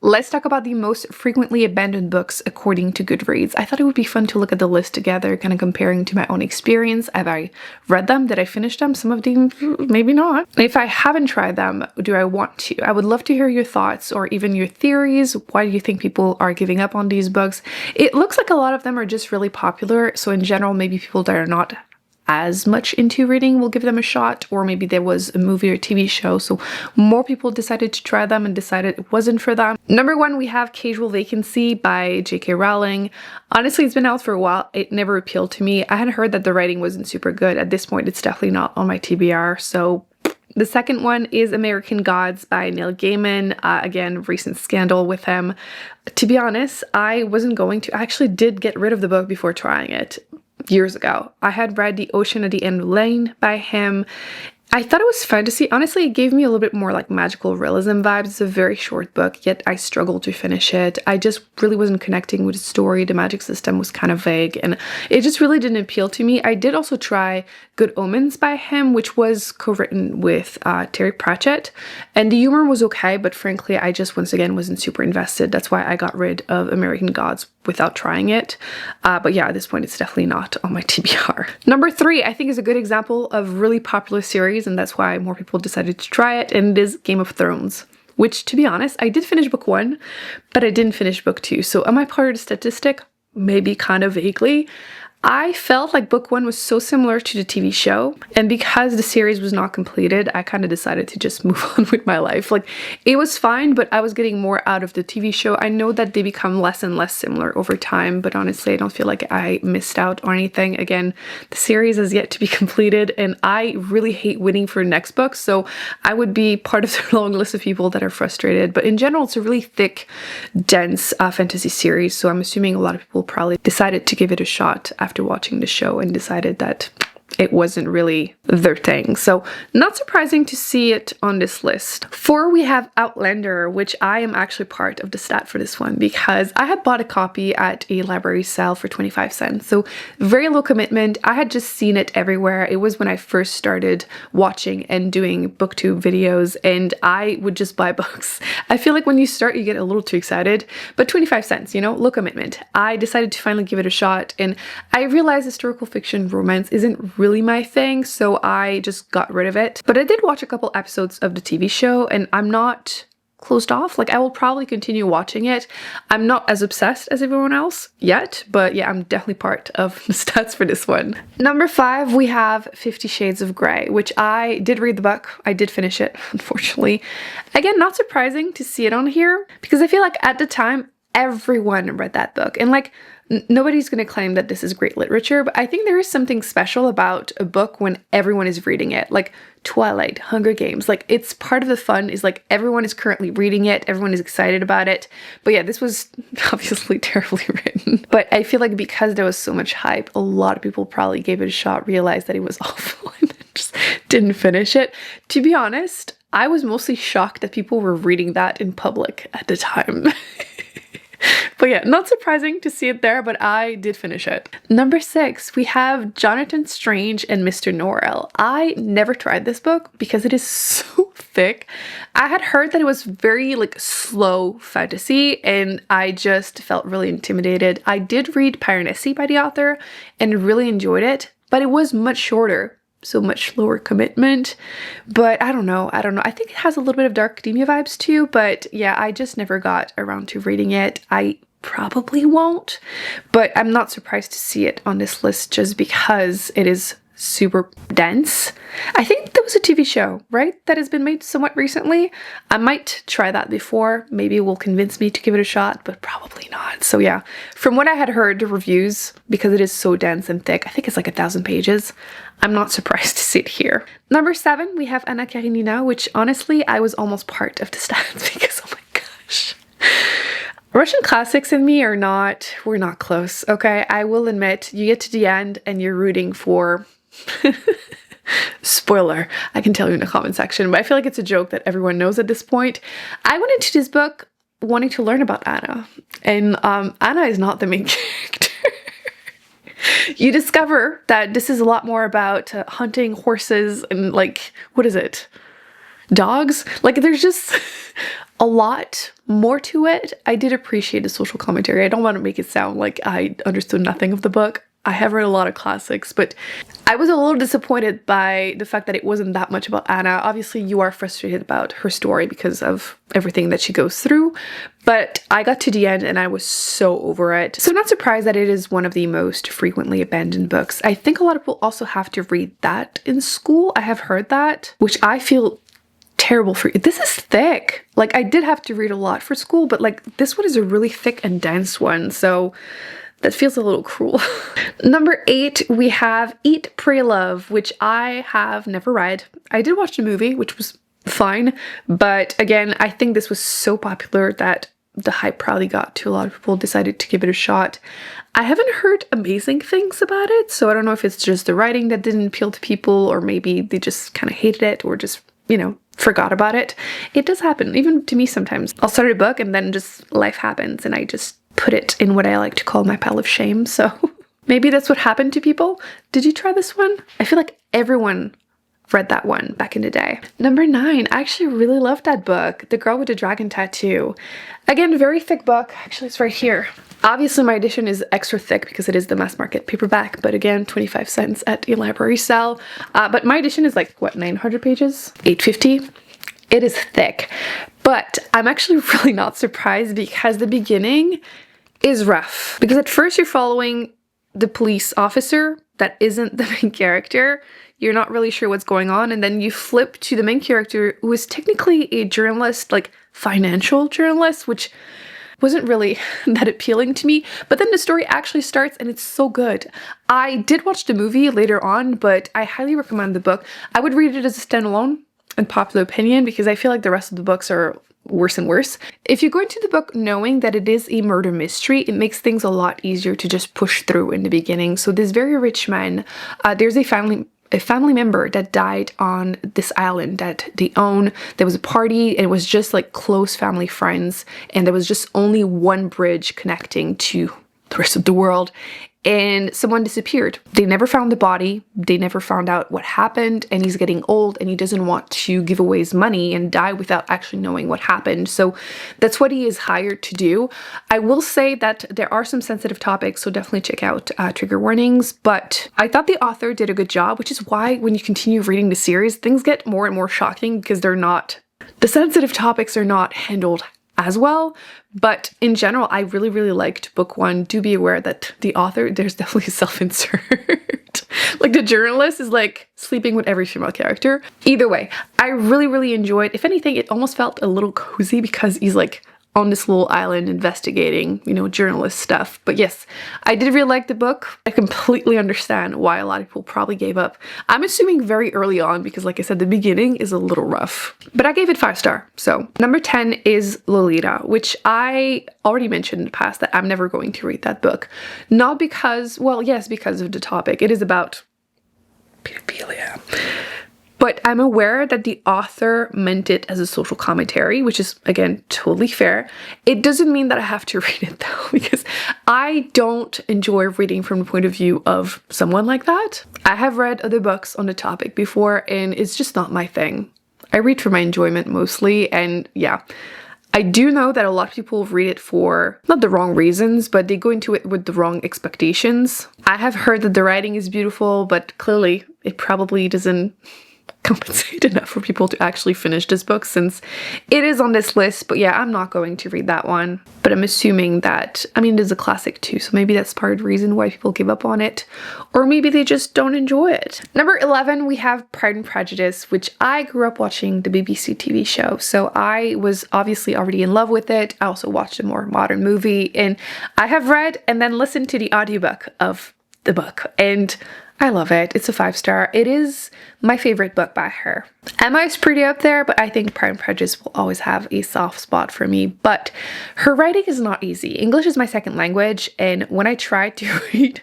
Let's talk about the most frequently abandoned books according to Goodreads. I thought it would be fun to look at the list together, kind of comparing to my own experience. Have I read them? Did I finish them? Some of them, maybe not. If I haven't tried them, do I want to? I would love to hear your thoughts or even your theories. Why do you think people are giving up on these books? It looks like a lot of them are just really popular. So in general, maybe people that are not as much into reading will give them a shot, or maybe there was a movie or TV show, so more people decided to try them and decided it wasn't for them. Number 1, we have Casual Vacancy by J.K. Rowling. Honestly, it's been out for a while. It never appealed to me. I had heard that the writing wasn't super good. At this point, it's definitely not on my TBR, so the second one is American Gods by Neil Gaiman. Again, recent scandal with him. To be honest, I wasn't going to. I actually did get rid of the book before trying it years ago. I had read The Ocean at the End of the Lane by him. I thought it was fantasy. Honestly, it gave me a little bit more like magical realism vibes. It's a very short book, yet I struggled to finish it. I just really wasn't connecting with the story. The magic system was kind of vague and it just really didn't appeal to me. I did also try Good Omens by him, which was co-written with Terry Pratchett. And the humor was okay, but frankly, I just once again wasn't super invested. That's why I got rid of American Gods without trying it. But yeah, at this point, it's definitely not on my TBR. Number 3, I think is a good example of really popular series, and that's why more people decided to try it, and it is Game of Thrones, which, to be honest, I did finish book 1, but I didn't finish book 2. So am I part of the statistic? Maybe kind of vaguely. I felt like book 1 was so similar to the TV show, and because the series was not completed, I kind of decided to just move on with my life. Like, it was fine, but I was getting more out of the TV show. I know that they become less and less similar over time, but honestly, I don't feel like I missed out on anything. Again, the series has yet to be completed, and I really hate waiting for next book, so I would be part of the long list of people that are frustrated. But in general, it's a really thick, dense fantasy series, so I'm assuming a lot of people probably decided to give it a shot after watching the show and decided that it wasn't really their thing. So not surprising to see it on this list. 4, we have Outlander, which I am actually part of the stat for this one because I had bought a copy at a library sale for 25 cents. So very low commitment. I had just seen it everywhere. It was when I first started watching and doing booktube videos, and I would just buy books. I feel like when you start, you get a little too excited, but 25 cents, you know, low commitment. I decided to finally give it a shot, and I realized historical fiction romance isn't really my thing, so I just got rid of it. But I did watch a couple episodes of the TV show, and I'm not closed off. Like, I will probably continue watching it. I'm not as obsessed as everyone else yet, but yeah, I'm definitely part of the stats for this one. Number 5, we have 50 Shades of Grey, which I did read the book. I did finish it, unfortunately. Again, not surprising to see it on here because I feel like at the time, everyone read that book, and like nobody's going to claim that this is great literature, but I think there is something special about a book when everyone is reading it, like Twilight, Hunger Games. Like, it's part of the fun is like everyone is currently reading it, everyone is excited about it. But yeah, this was obviously terribly written, but I feel like because there was so much hype, a lot of people probably gave it a shot, realized that it was awful, and just didn't finish it. To be honest, I was mostly shocked that people were reading that in public at the time. But yeah, not surprising to see it there, but I did finish it. Number 6, we have Jonathan Strange and Mr. Norrell. I never tried this book because it is so thick. I had heard that it was very like slow fantasy, and I just felt really intimidated. I did read Prejudice by the author and really enjoyed it, but it was much shorter. So much lower commitment, but I don't know. I think it has a little bit of dark academia vibes too, but yeah, I just never got around to reading it. I probably won't, but I'm not surprised to see it on this list just because it is super dense. I think there was a TV show, right, that has been made somewhat recently. I might try that before. Maybe it will convince me to give it a shot, but probably not. So yeah, from what I had heard, the reviews, because it is so dense and thick, I think it's like 1,000 pages. I'm not surprised to see it here. Number 7, we have Anna Karenina, which honestly, I was almost part of the stats because, oh my gosh. Russian classics and me we're not close, okay? I will admit, you get to the end and you're rooting for... Spoiler, I can tell you in the comment section, but I feel like it's a joke that everyone knows at this point. I went into this book wanting to learn about Anna, and Anna is not the main character. You discover that this is a lot more about hunting horses and like, what is it? Dogs? Like, there's just a lot more to it. I did appreciate the social commentary. I don't want to make it sound like I understood nothing of the book. I have read a lot of classics, but I was a little disappointed by the fact that it wasn't that much about Anna. Obviously, you are frustrated about her story because of everything that she goes through, but I got to the end and I was so over it. So I'm not surprised that it is one of the most frequently abandoned books. I think a lot of people also have to read that in school. I have heard that, which I feel terrible for you. This is thick. Like, I did have to read a lot for school, but like this one is a really thick and dense one, so that feels a little cruel. Number 8, we have Eat, Pray, Love, which I have never read. I did watch the movie, which was fine, but again, I think this was so popular that the hype probably got to a lot of people, decided to give it a shot. I haven't heard amazing things about it, so I don't know if it's just the writing that didn't appeal to people, or maybe they just kind of hated it, or just, you know, forgot about it. It does happen, even to me sometimes. I'll start a book and then just life happens and I just put it in what I like to call my pile of shame. So maybe that's what happened to people. Did you try this one? I feel like everyone read that one back in the day. Number 9, I actually really loved that book, The Girl with the Dragon Tattoo. Again, very thick book. Actually, it's right here. Obviously, my edition is extra thick because it is the mass market paperback, but again, 25 cents at a library sale. But my edition is like, what, 900 pages? 850? It is thick. But I'm actually really not surprised because the beginning is rough. Because at first you're following the police officer that isn't the main character. You're not really sure what's going on, and then you flip to the main character who is technically a journalist, like financial journalist, which wasn't really that appealing to me. But then the story actually starts and it's so good. I did watch the movie later on, but I highly recommend the book. I would read it as a standalone, in popular opinion, because I feel like the rest of the books are worse and worse. If you go into the book knowing that it is a murder mystery, it makes things a lot easier to just push through in the beginning. So this very rich man, there's a family member that died on this island that they own. There was a party and it was just like close family friends, and there was just only one bridge connecting to the rest of the world, and someone disappeared. They never found the body. They never found out what happened, and he's getting old and he doesn't want to give away his money and die without actually knowing what happened. So that's what he is hired to do. I will say that there are some sensitive topics, so definitely check out trigger warnings, but I thought the author did a good job, which is why when you continue reading the series, things get more and more shocking because the sensitive topics are not handled as well. But in general, I really, really liked book 1. Do be aware that the author, there's definitely a self-insert. Like the journalist is like sleeping with every female character. Either way, I really, really enjoyed. If anything, it almost felt a little cozy because he's like on this little island investigating, you know, journalist stuff. But yes, I did really like the book. I completely understand why a lot of people probably gave up. I'm assuming very early on because, like I said, the beginning is a little rough. But I gave it 5 stars. So number 10 is Lolita, which I already mentioned in the past that I'm never going to read that book. Not because, well, yes, because of the topic. It is about pedophilia. But I'm aware that the author meant it as a social commentary, which is, again, totally fair. It doesn't mean that I have to read it, though, because I don't enjoy reading from the point of view of someone like that. I have read other books on the topic before, and it's just not my thing. I read for my enjoyment mostly, and yeah. I do know that a lot of people read it for, not the wrong reasons, but they go into it with the wrong expectations. I have heard that the writing is beautiful, but clearly it probably doesn't compensate enough for people to actually finish this book since it is on this list. But yeah, I'm not going to read that one. But I'm assuming that, I mean, it is a classic too, so maybe that's part of the reason why people give up on it. Or maybe they just don't enjoy it. Number 11, we have Pride and Prejudice, which I grew up watching the BBC TV show. So I was obviously already in love with it. I also watched a more modern movie, and I have read and then listened to the audiobook of the book, and I love it. It's a 5-star. It is my favorite book by her. Emma is pretty up there, but I think Pride and Prejudice will always have a soft spot for me. But her writing is not easy. English is my second language, and when I tried to read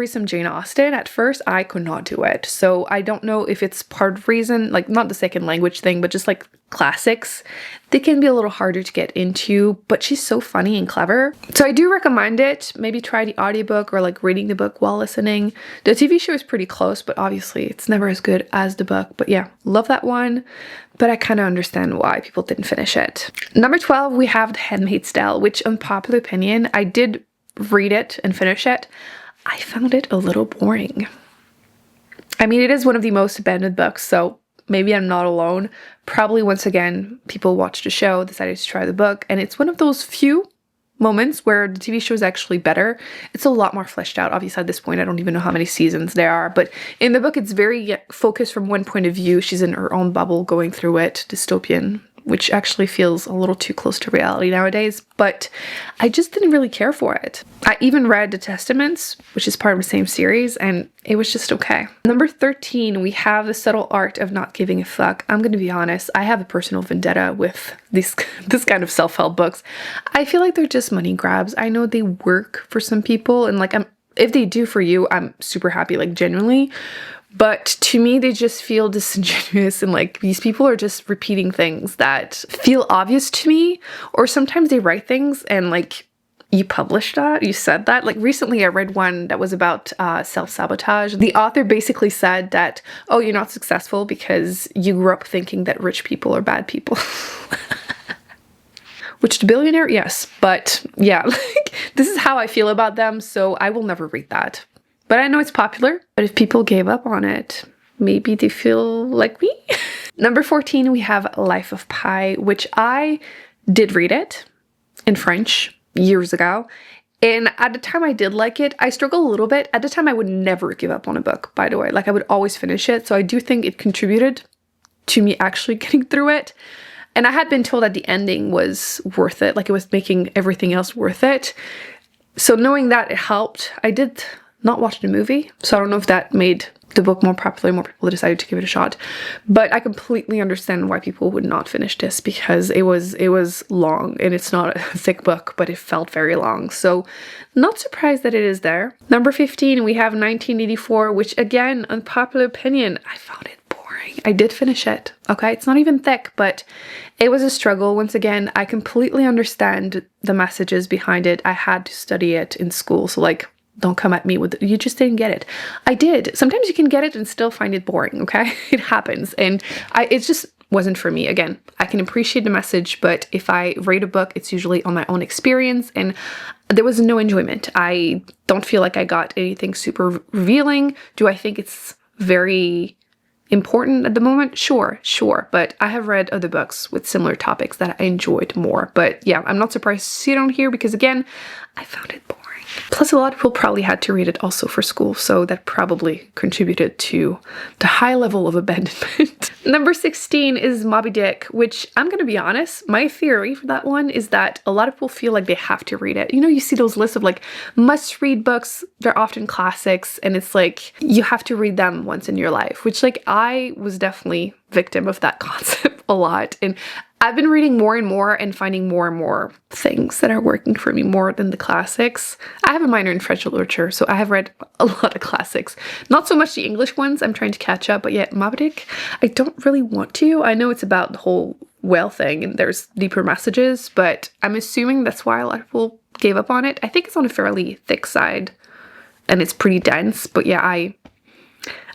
some Jane Austen, at first I could not do it. So I don't know if it's part of the reason, like not the second language thing, but just like classics, they can be a little harder to get into, but she's so funny and clever. So I do recommend it. Maybe try the audiobook or like reading the book while listening. The TV show is pretty close, but obviously it's never as good as the book. But yeah, love that one. But I kind of understand why people didn't finish it. Number 12, we have The Handmaid's Tale, which unpopular opinion, I did read it and finish it. I found it a little boring. I mean, it is one of the most abandoned books, so maybe I'm not alone. Probably once again, people watched the show, decided to try the book, and it's one of those few moments where the TV show is actually better. It's a lot more fleshed out. Obviously, at this point, I don't even know how many seasons there are, but in the book, it's very focused from one point of view. She's in her own bubble going through it, dystopian, which actually feels a little too close to reality nowadays, but I just didn't really care for it. I even read The Testaments, which is part of the same series, and it was just okay. Number 13, we have The Subtle Art of Not Giving a Fuck. I'm gonna be honest, I have a personal vendetta with this kind of self-help books. I feel like they're just money grabs. I know they work for some people, and like if they do for you, I'm super happy, like genuinely. But to me, they just feel disingenuous, and like these people are just repeating things that feel obvious to me, or sometimes they write things and like, you published that, you said that. Like recently I read one that was about self-sabotage. The author basically said that, oh, you're not successful because you grew up thinking that rich people are bad people. Which the billionaire, yes, but yeah, like this is how I feel about them, so I will never read that. But I know it's popular, but if people gave up on it, maybe they feel like me. Number 14, we have Life of Pi, which I did read it in French years ago. And at the time I did like it. I struggled a little bit. At the time I would never give up on a book, by the way. Like I would always finish it. So I do think it contributed to me actually getting through it. And I had been told that the ending was worth it. Like it was making everything else worth it. So knowing that, it helped. I did not watch the movie, so I don't know if that made the book more popular, more people decided to give it a shot. But I completely understand why people would not finish this, because it was long, and it's not a thick book, but it felt very long. So not surprised that it is there. Number 15, we have 1984, which again, unpopular opinion, I found it boring. I did finish it, okay? It's not even thick, but it was a struggle. Once again, I completely understand the messages behind it. I had to study it in school, so like, don't come at me with, you just didn't get it. I did. Sometimes you can get it and still find it boring, okay? It happens. And it just wasn't for me. Again, I can appreciate the message, but if I rate a book, it's usually on my own experience, and there was no enjoyment. I don't feel like I got anything super revealing. Do I think it's very important at the moment? Sure. But I have read other books with similar topics that I enjoyed more. But yeah, I'm not surprised to see it on here because again, I found it boring. Plus, a lot of people probably had to read it also for school, so that probably contributed to the high level of abandonment. Number 16 is Moby Dick, which I'm gonna be honest, my theory for that one is that a lot of people feel like they have to read it. You know, you see those lists of like must-read books, they're often classics, and it's like you have to read them once in your life, which like I was definitely victim of that concept a lot. And I've been reading more and more and finding more and more things that are working for me more than the classics. I have a minor in French literature, so I have read a lot of classics. Not so much the English ones, I'm trying to catch up, but yet Moby Dick, I don't really want to. I know it's about the whole whale thing and there's deeper messages, but I'm assuming that's why a lot of people gave up on it. I think it's on a fairly thick side and it's pretty dense, but yeah, I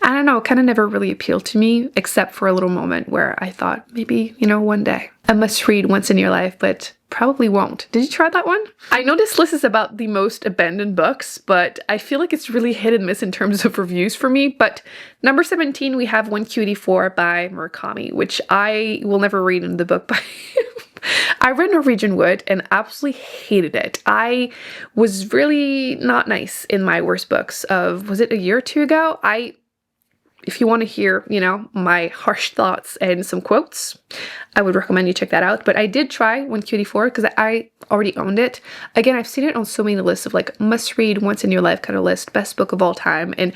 don't know, it kind of never really appealed to me, except for a little moment where I thought maybe, you know, one day. A must read once in your life, but probably won't. Did you try that one? I know this list is about the most abandoned books, but I feel like it's really hit and miss in terms of reviews for me. But number 17, we have 1Q84 by Murakami, which I will never read in the book by him. I read Norwegian Wood and absolutely hated it. I was really not nice in my worst books of, was it a year or two ago? If you want to hear, you know, my harsh thoughts and some quotes, I would recommend you check that out. But I did try 1Q84 because I already owned it. Again, I've seen it on so many lists of like must read once in your life kind of list, best book of all time. And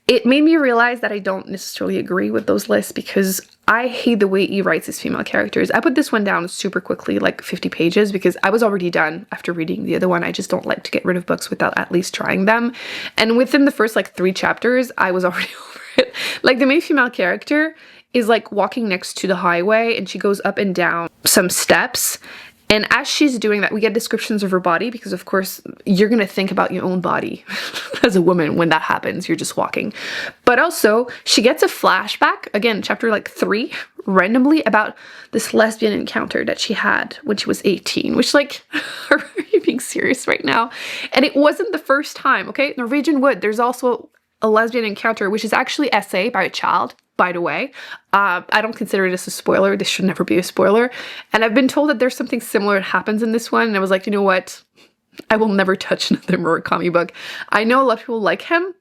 it made me realize that I don't necessarily agree with those lists because I hate the way he writes his female characters. I put this one down super quickly, like 50 pages, because I was already done after reading the other one. I just don't like to get rid of books without at least trying them. And within the first like 3 chapters, I was already over it. Like the main female character is like walking next to the highway and she goes up and down some steps. And as she's doing that, we get descriptions of her body because, of course, you're going to think about your own body as a woman when that happens. You're just walking. But also, she gets a flashback, again, chapter like 3, randomly, about this lesbian encounter that she had when she was 18. Which, like, are you being serious right now? And it wasn't the first time, okay? Norwegian Wood, there's also a lesbian encounter, which is actually essay by a child. By the way, I don't consider this a spoiler. This should never be a spoiler. And I've been told that there's something similar that happens in this one. And I was like, you know what? I will never touch another Murakami book. I know a lot of people like him.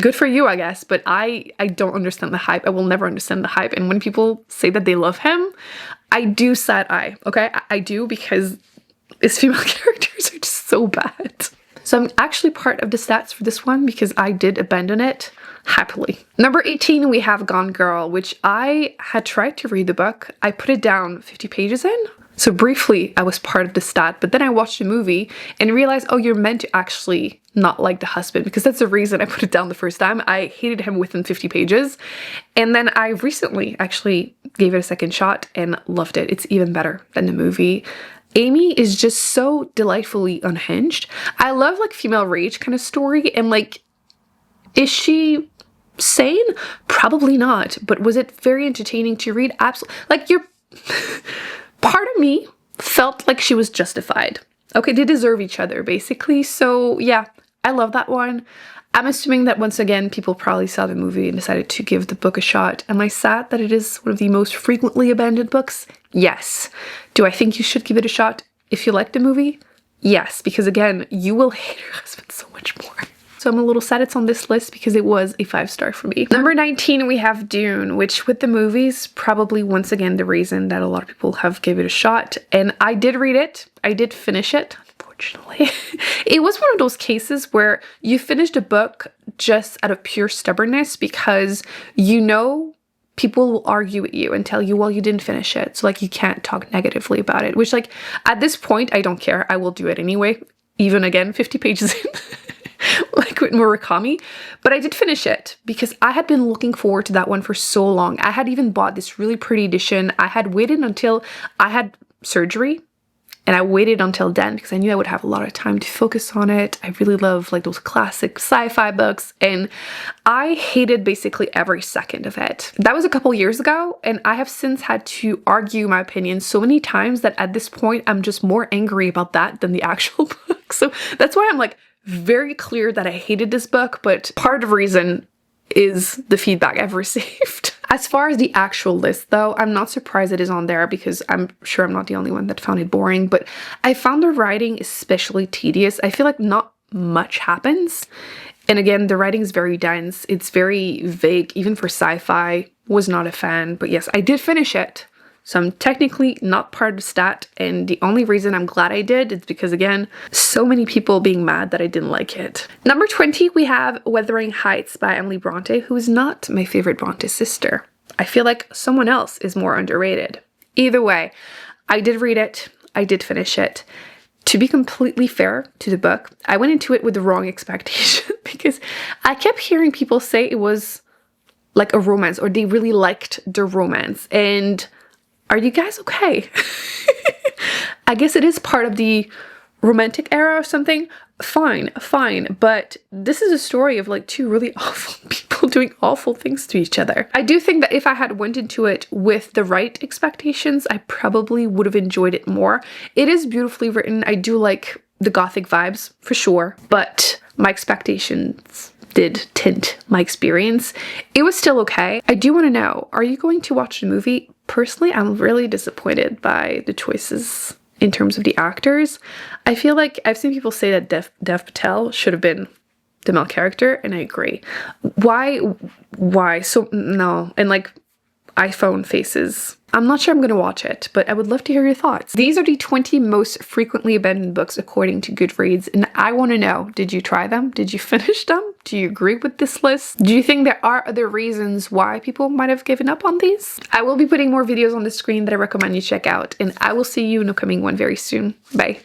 Good for you, I guess. But I don't understand the hype. I will never understand the hype. And when people say that they love him, I do side eye. Okay? I do, because his female characters are just so bad. So I'm actually part of the stats for this one because I did abandon it happily. Number 18, we have Gone Girl, which I had tried to read the book. I put it down 50 pages in. So briefly, I was part of the stat, but then I watched the movie and realized, oh, you're meant to actually not like the husband, because that's the reason I put it down the first time. I hated him within 50 pages. And then I recently actually gave it a second shot and loved it. It's even better than the movie. Amy is just so delightfully unhinged. I love like female rage kind of story, and like, is she sane? Probably not. But was it very entertaining to read? Absolutely. Like, part of me felt like she was justified. Okay, they deserve each other basically. So yeah, I love that one. I'm assuming that once again, people probably saw the movie and decided to give the book a shot. Am I sad that it is one of the most frequently abandoned books? Yes. Do I think you should give it a shot if you like the movie? Yes, because again, you will hate your husband so much more. So I'm a little sad it's on this list because it was a 5-star for me. Number 19, we have Dune, which with the movies, probably once again the reason that a lot of people have gave it a shot. And I did read it. I did finish it. Unfortunately, it was one of those cases where you finished a book just out of pure stubbornness because you know people will argue with you and tell you, well, you didn't finish it, so like you can't talk negatively about it, which like at this point I don't care. I will do it anyway, even again 50 pages in like with Murakami. But I did finish it because I had been looking forward to that one for so long. I had even bought this really pretty edition. I had waited until I had surgery. And I waited until then because I knew I would have a lot of time to focus on it. I really love like those classic sci-fi books, and I hated basically every second of it. That was a couple years ago, and I have since had to argue my opinion so many times that at this point I'm just more angry about that than the actual book. So that's why I'm like very clear that I hated this book, but part of the reason is the feedback I've received. As far as the actual list though, I'm not surprised it is on there because I'm sure I'm not the only one that found it boring, but I found the writing especially tedious. I feel like not much happens. And again, the writing is very dense. It's very vague, even for sci-fi. Was not a fan, but yes, I did finish it. So I'm technically not part of the stat, and the only reason I'm glad I did is because, again, so many people being mad that I didn't like it. Number 20, we have Wuthering Heights by Emily Bronte, who is not my favorite Bronte sister. I feel like someone else is more underrated. Either way, I did read it. I did finish it. To be completely fair to the book, I went into it with the wrong expectation because I kept hearing people say it was like a romance, or they really liked the romance, and are you guys okay? I guess it is part of the romantic era or something. Fine, but this is a story of like two really awful people doing awful things to each other. I do think that if I had went into it with the right expectations, I probably would have enjoyed it more. It is beautifully written. I do like the gothic vibes for sure, but my expectations did tint my experience. It was still okay. I do want to know, are you going to watch the movie? Personally, I'm really disappointed by the choices in terms of the actors. I feel like I've seen people say that Dev Patel should have been the male character, and I agree. Why? So, no. And like iPhone faces. I'm not sure I'm going to watch it, but I would love to hear your thoughts. These are the 20 most frequently abandoned books according to Goodreads, and I want to know, did you try them? Did you finish them? Do you agree with this list? Do you think there are other reasons why people might have given up on these? I will be putting more videos on the screen that I recommend you check out, and I will see you in a coming one very soon. Bye.